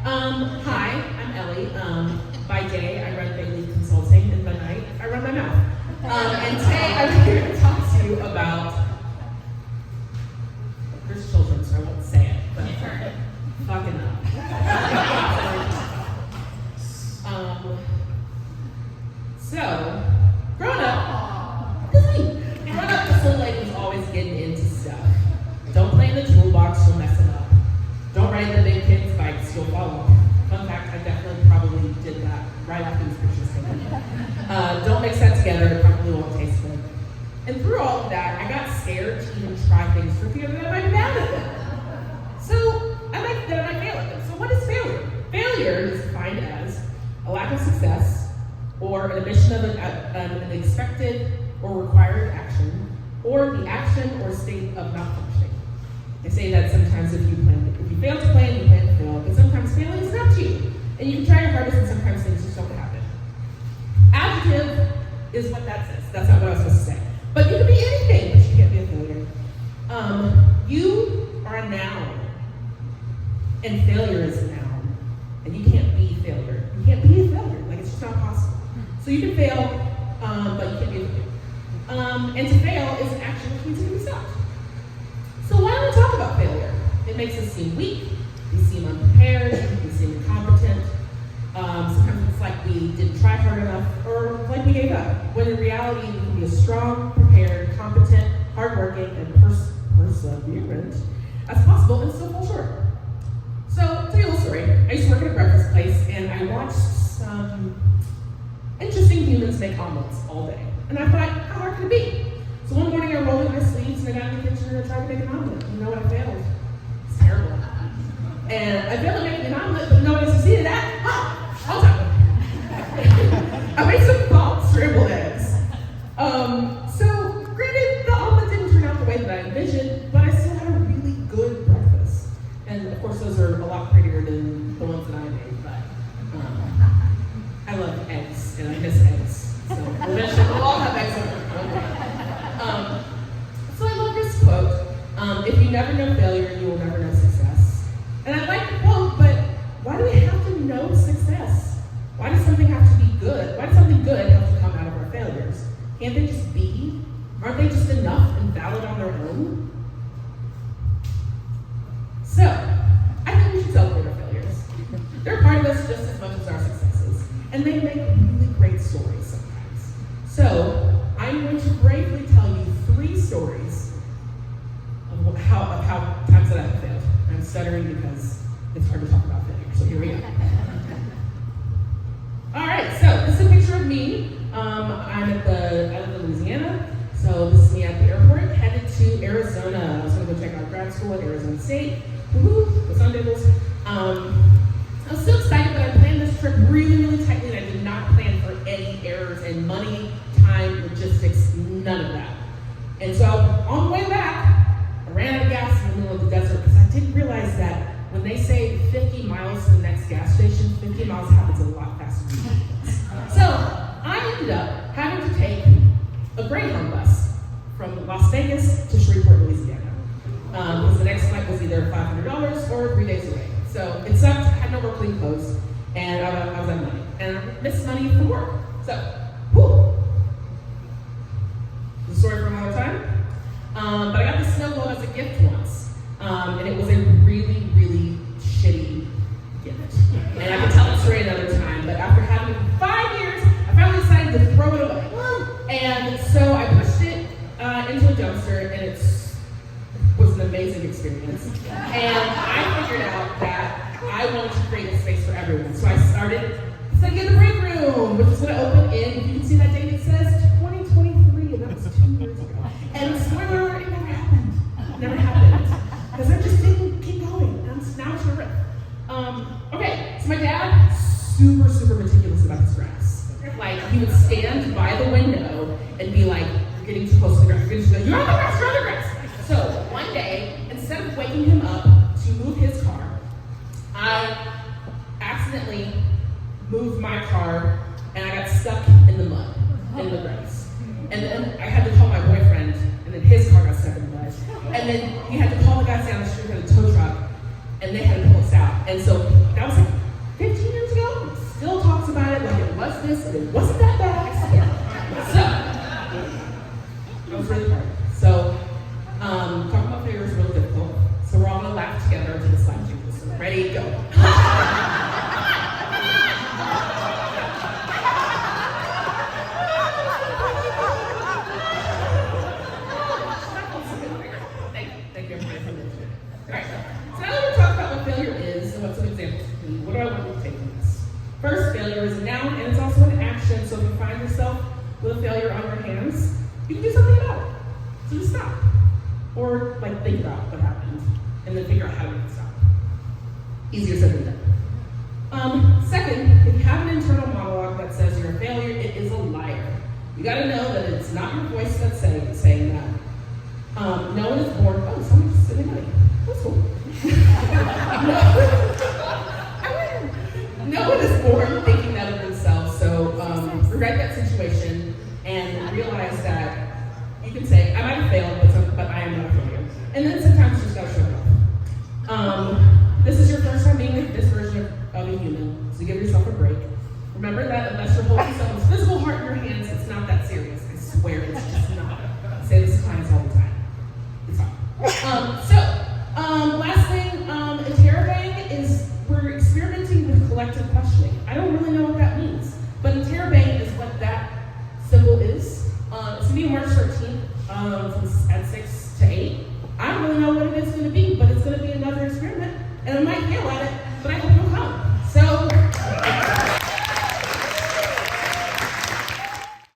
Hi, I'm Ellie. By day, I run Bailey Consulting, and by night, I run my mouth. And today, I'm here to talk to you about. There's children, so I won't say it, but fucking up. So, growing up, this little lady was always getting into stuff. Don't play in the toolbox, you'll mess it up. Don't ride the big kids' bikes, you'll fall off. Fun fact, I definitely probably did that right after these pictures came in. Don't mix that together, it probably won't taste good. And through all of that, I got scared to even try things for fear that I might be bad at them. So, I might fail at them. So what is failure? Failure is defined as a lack of success, or an omission of an expected or required action, or the action or state of not functioning. I say that sometimes if you fail to plan, you plan to fail, but sometimes failing is not you. And you can try your hardest and sometimes things just don't happen. Adjective is what that says. That's not what I was supposed to say. But you can be anything, but you can't be a failure. You are a noun, and failure is a noun. And you can't be failure. You can't be a failure. Like, it's just not possible. So you can fail, but you can't be a failure. And to fail is an action which means to be stopped. So why don't we talk about failure? It makes us seem weak, we seem unprepared, we seem incompetent. Sometimes it's like we didn't try hard enough, or like we gave up. When in reality, we can be as strong, prepared, competent, hardworking, and perseverant as possible and still fall short. So, to tell you a little story, I used to work at a breakfast place, and I watched some interesting humans make omelets all day. And I thought, how hard could it be? So one morning I rolled in my sleeves and I got in the kitchen and I tried to make an omelet. You know what? I failed. It's terrible. And I failed at making an omelet, but you know what I succeeded at? I'll talk about it. I made some bomb scrambled eggs. So granted, the omelet didn't turn out the way that I envisioned, but I still had a really good breakfast. And of course, those are a lot prettier than the ones that I made, but I love eggs and I miss eggs. So eventually we'll all have eggs on our So I love this quote. If you never know failure, you will never know success. And I like the quote, but why do we have to know success? Why does something have to be good? Why does something good have to come out of our failures? Can't they just be? Aren't they just enough and valid on their own? So, I think we should celebrate our failures. They're a part of us just as much as our successes. And they make really great stories sometimes. So, I'm going to bravely tell you 3 stories of how times that I have failed. I'm stuttering because it's hard to talk about failure, so here we go. All right, so this is a picture of me. I live in Louisiana, so this is me at the airport, headed to Arizona. I was going to go check out grad school at Arizona State. Woohoo, the Sun Devils. I was so excited, but I planned this trip really, really tightly, and I did not plan for any errors in money, time, logistics, none of that. And so on the way back, I ran out of gas in the middle of the desert because I didn't realize that when they say 50 miles to the next gas station, 50 miles happens a lot faster than you think. So I ended up having to take a Greyhound bus from Las Vegas to Shreveport, Louisiana. Because the next flight was either $500 or 3 days away. So it sucked, I had no more clean clothes, and I was out of money. And I missed money from work. So, whew. The story for another time. But I got this snow globe as a gift once. And it was a really, really shitty gift. And I can tell the story another time, but after having it for 5 years, I finally decided to throw it away. And so I pushed it into a dumpster, and it was an amazing experience. And I figured out that I wanted to create a space for everyone. So I started studying in the break room, which is going to open in, you can see that date, it says 2023, and that was 2 years ago. And spoiler alert, it never happened. It never happened. Because I just didn't keep going. And now it's rip. Okay, so my dad, super, super meticulous about his grass. Like, he would stand by the window and be like, you're getting too close to the grass, you're on the grass, you're on the grass. So one day, instead of waking him up to move his car, I accidentally moved my car and I got stuck in the mud, in the grass. And then I had to call my boyfriend, and then his car got stuck in the mud. And then he had to call the guys down the street with a tow truck, and they had to pull us out. And so that was like First, failure is a noun, and it's also an action. So if you find yourself with a failure on your hands, you can do something about it. So just stop. Or like think about what happened, and then figure out how to make it stop. Easier said than done. Second, if you have an internal monologue that says you're a failure, it is a liar. You gotta know that it's not your voice that's saying that. No one is born, oh, someone's just sitting money. That's cool. No one is born thinking that of themselves, so regret that situation and realize that you can say, I might have failed, but I am not a failure. And then sometimes you just gotta show it off. This is your first time being this version of a human, so give yourself a break. Remember that unless you're holding someone's physical heart in your hands, it's not that serious. I swear, it's just not. I say this to clients all the time. It's fine.